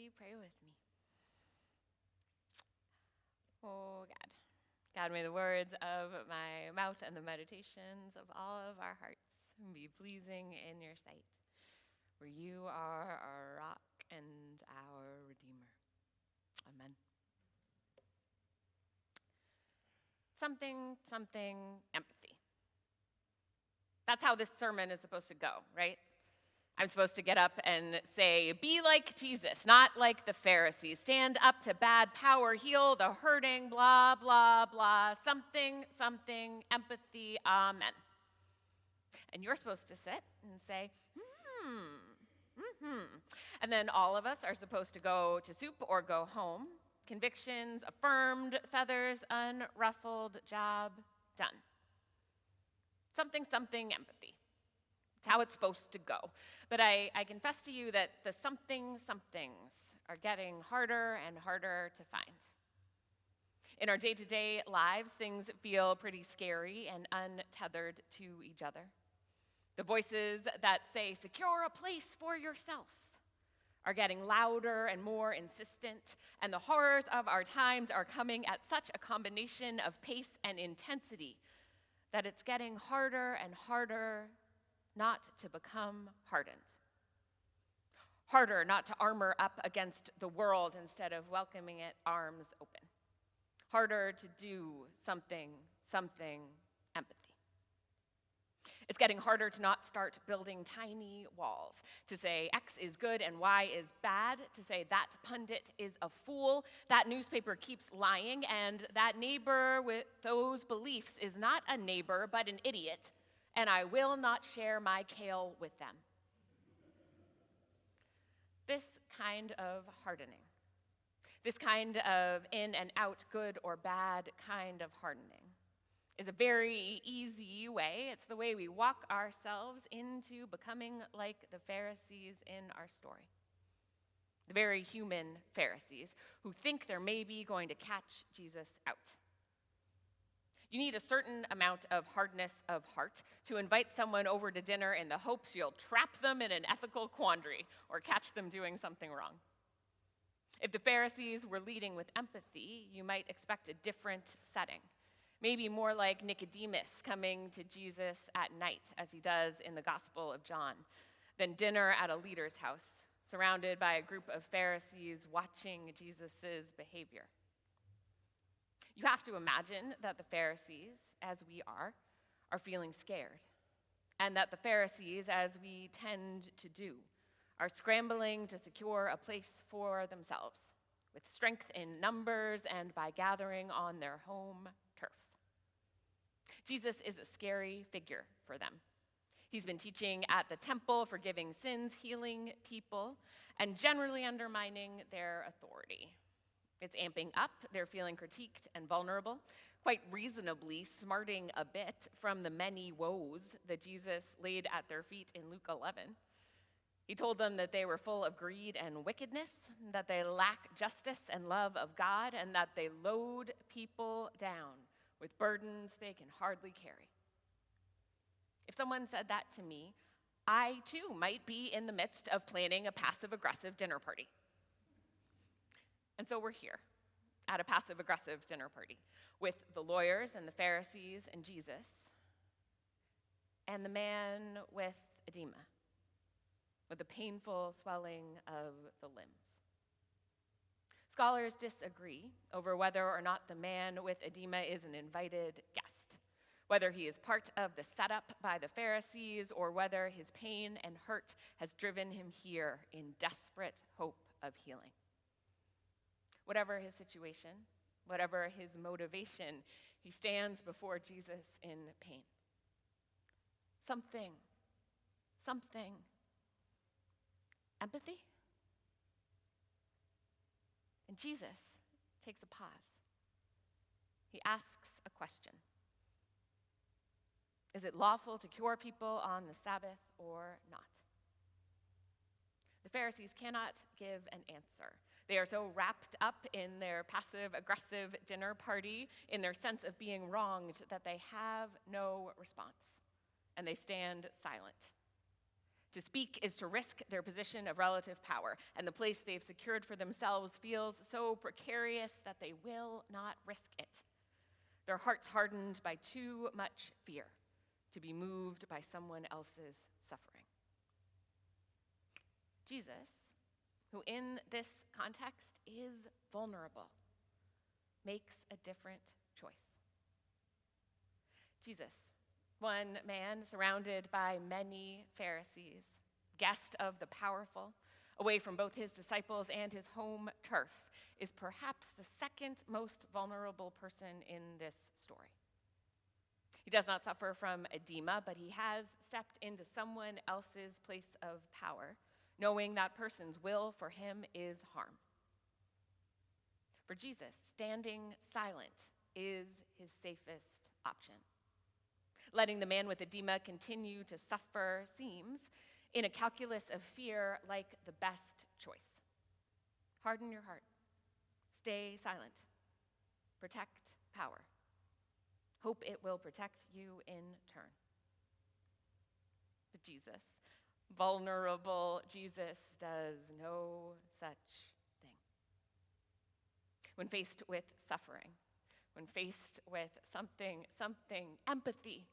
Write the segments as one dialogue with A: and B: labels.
A: everybody pray with me? Oh, God. God, may the words of my mouth and the meditations of all of our hearts be pleasing in your sight, for you are our rock and our Redeemer. Amen. Something, empathy. That's how this sermon is supposed to go, right? I'm supposed to get up and say, be like Jesus, not like the Pharisees. Stand up to bad power, heal the hurting, blah, blah, blah. Something, empathy, amen. And you're supposed to sit and say, And then all of us are supposed to go to soup or go home. Convictions affirmed, feathers unruffled, job done. Something, empathy. It's how it's supposed to go. But I confess to you that the somethings are getting harder and harder to find. In our day-to-day lives, things feel pretty scary and untethered to each other. The voices that say, secure a place for yourself, are getting louder and more insistent, and the horrors of our times are coming at such a combination of pace and intensity that it's getting harder and harder not to become hardened. Harder not to armor up against the world instead of welcoming it arms open. Harder to do something, empathy. It's getting harder to not start building tiny walls, to say X is good and Y is bad, to say that pundit is a fool, that newspaper keeps lying, and that neighbor with those beliefs is not a neighbor but an idiot, and I will not share my kale with them. This kind of hardening, this kind of in and out, good or bad kind of hardening, is a very easy way. It's the way we walk ourselves into becoming like the Pharisees in our story. The very human Pharisees who think they're maybe going to catch Jesus out. You need a certain amount of hardness of heart to invite someone over to dinner in the hopes you'll trap them in an ethical quandary or catch them doing something wrong. If the Pharisees were leading with empathy, you might expect a different setting. Maybe more like Nicodemus coming to Jesus at night, as he does in the Gospel of John, than dinner at a leader's house, surrounded by a group of Pharisees watching Jesus' behavior. You have to imagine that the Pharisees, as we are feeling scared, and that the Pharisees, as we tend to do, are scrambling to secure a place for themselves, with strength in numbers and by gathering on their home turf. Jesus is a scary figure for them. He's been teaching at the temple, forgiving sins, healing people, and generally undermining their authority. It's amping up. They're feeling critiqued and vulnerable, quite reasonably smarting a bit from the many woes that Jesus laid at their feet in Luke 11. He told them that they were full of greed and wickedness, that they lack justice and love of God, and that they load people down with burdens they can hardly carry. If someone said that to me, I too might be in the midst of planning a passive-aggressive dinner party. And so we're here at a passive-aggressive dinner party with the lawyers and the Pharisees and Jesus and the man with edema, with the painful swelling of the limbs. Scholars disagree over whether or not the man with edema is an invited guest, whether he is part of the setup by the Pharisees or whether his pain and hurt has driven him here in desperate hope of healing. Whatever his situation, whatever his motivation, he stands before Jesus in pain. Something, empathy? And Jesus takes a pause. He asks a question. Is it lawful to cure people on the Sabbath or not? The Pharisees cannot give an answer. They are so wrapped up in their passive-aggressive dinner party, in their sense of being wronged, that they have no response, and they stand silent. To speak is to risk their position of relative power, and the place they've secured for themselves feels so precarious that they will not risk it. Their hearts hardened by too much fear to be moved by someone else's suffering. Jesus, who in this context is vulnerable, makes a different choice. Jesus, one man surrounded by many Pharisees, guest of the powerful, away from both his disciples and his home turf, is perhaps the second most vulnerable person in this story. He does not suffer from edema, but he has stepped into someone else's place of power, knowing that person's will for him is harm. For Jesus, standing silent is his safest option. Letting the man with edema continue to suffer seems, in a calculus of fear, like the best choice. Harden your heart. Stay silent. Protect power. Hope it will protect you in turn. But Jesus, vulnerable Jesus, does no such thing. When faced with suffering, when faced with something, empathy,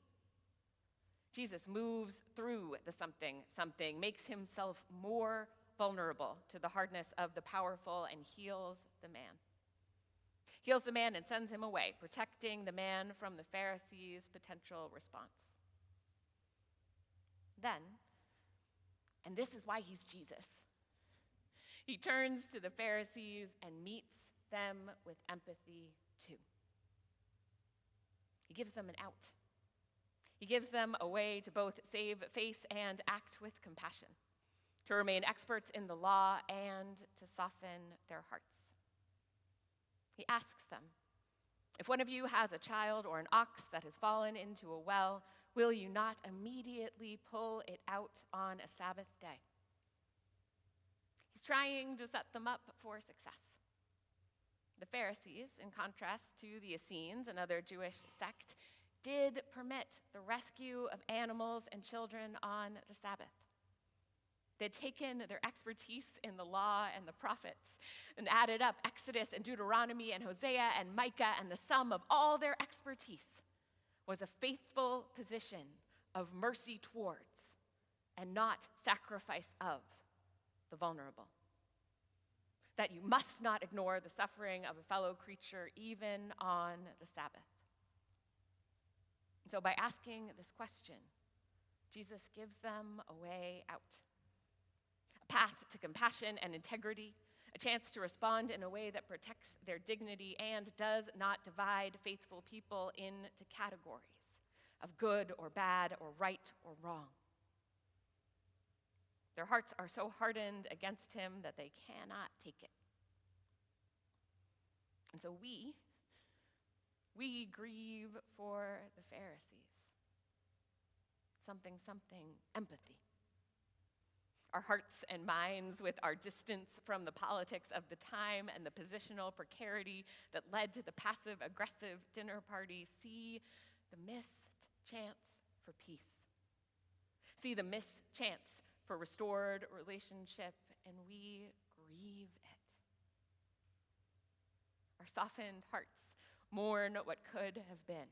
A: Jesus moves through the something, makes himself more vulnerable to the hardness of the powerful, and heals the man. Heals the man and sends him away, protecting the man from the Pharisees' potential response. Then, and this is why he's Jesus, he turns to the Pharisees and meets them with empathy too. He gives them an out. He gives them a way to both save face and act with compassion, to remain experts in the law and to soften their hearts. He asks them, if one of you has a child or an ox that has fallen into a well, will you not immediately pull it out on a Sabbath day? He's trying to set them up for success. The Pharisees, in contrast to the Essenes, another Jewish sect, did permit the rescue of animals and children on the Sabbath. They'd taken their expertise in the law and the prophets and added up Exodus and Deuteronomy and Hosea and Micah, and the sum of all their expertise was a faithful position of mercy towards and not sacrifice of the vulnerable. That you must not ignore the suffering of a fellow creature even on the Sabbath. So by asking this question, Jesus gives them a way out. A path to compassion and integrity, a chance to respond in a way that protects their dignity and does not divide faithful people into categories of good or bad or right or wrong. Their hearts are so hardened against him that they cannot take it. And so we grieve for the Pharisees. Something, empathy. Our hearts and minds, with our distance from the politics of the time and the positional precarity that led to the passive-aggressive dinner party, see the missed chance for peace. See the missed chance for restored relationship, and we grieve it. Our softened hearts mourn what could have been,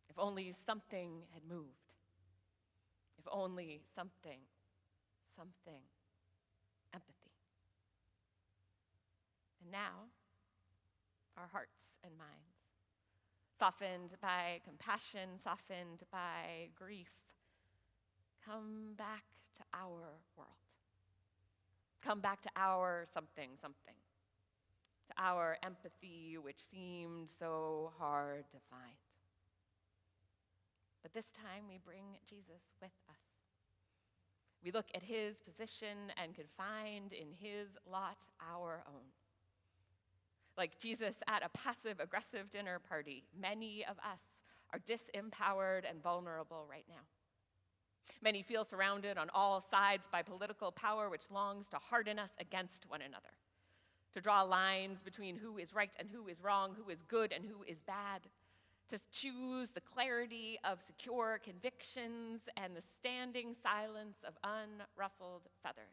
A: if only something had moved. If only something, empathy. And now, our hearts and minds, softened by compassion, softened by grief, come back to our world. Come back to our something, to our empathy, which seemed so hard to find. But this time we bring Jesus with us. We look at his position and could find in his lot our own. Like Jesus at a passive-aggressive dinner party, many of us are disempowered and vulnerable right now. Many feel surrounded on all sides by political power which longs to harden us against one another, to draw lines between who is right and who is wrong, who is good and who is bad, to choose the clarity of secure convictions and the standing silence of unruffled feathers.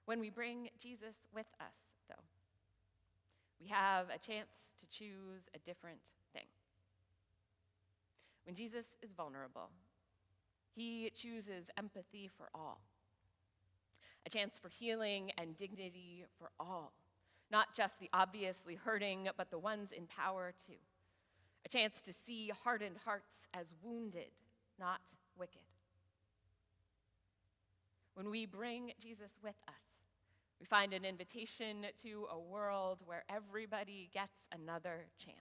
A: When we bring Jesus with us, though, we have a chance to choose a different thing. When Jesus is vulnerable, he chooses empathy for all, a chance for healing and dignity for all, not just the obviously hurting, but the ones in power too, a chance to see hardened hearts as wounded, not wicked. When we bring Jesus with us, we find an invitation to a world where everybody gets another chance,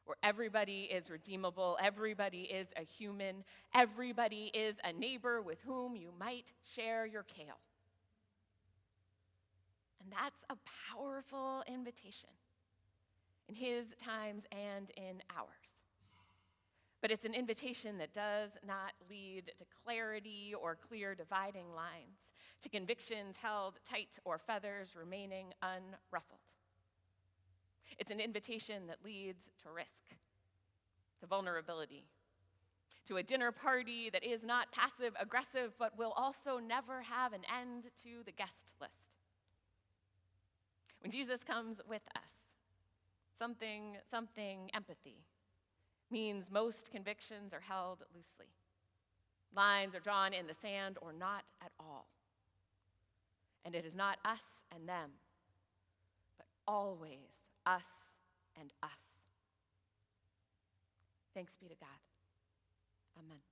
A: where everybody is redeemable, everybody is a human, everybody is a neighbor with whom you might share your kale. And that's a powerful invitation in his times and in ours. But it's an invitation that does not lead to clarity or clear dividing lines, to convictions held tight or feathers remaining unruffled. It's an invitation that leads to risk, to vulnerability, to a dinner party that is not passive-aggressive, but will also never have an end to the guest list. When Jesus comes with us, something empathy means most convictions are held loosely. Lines are drawn in the sand or not at all. And it is not us and them, but always us and us. Thanks be to God. Amen.